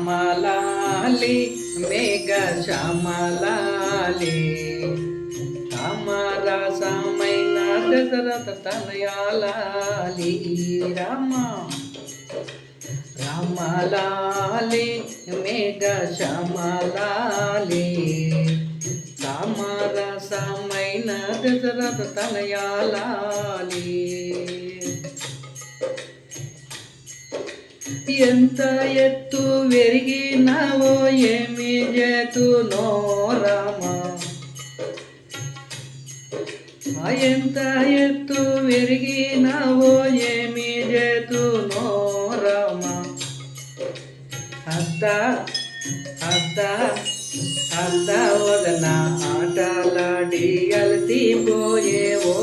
రామలాలి మేఘ శ్యామలాలి రామరసమైన దశరథ తనయాలి రామలాలి మేఘ శ్యామలాలి రామరసమైన దశరథ తనయాలి ఎంత ఎత్తు వెరిగినావో ఏమి చేతునో రామా ఎంత ఎత్తు వెరిగినావో ఏమి చేతునో రామా అద్ద అద్ద అద్ద వదన ఆటలాడి అలసిపోయేవో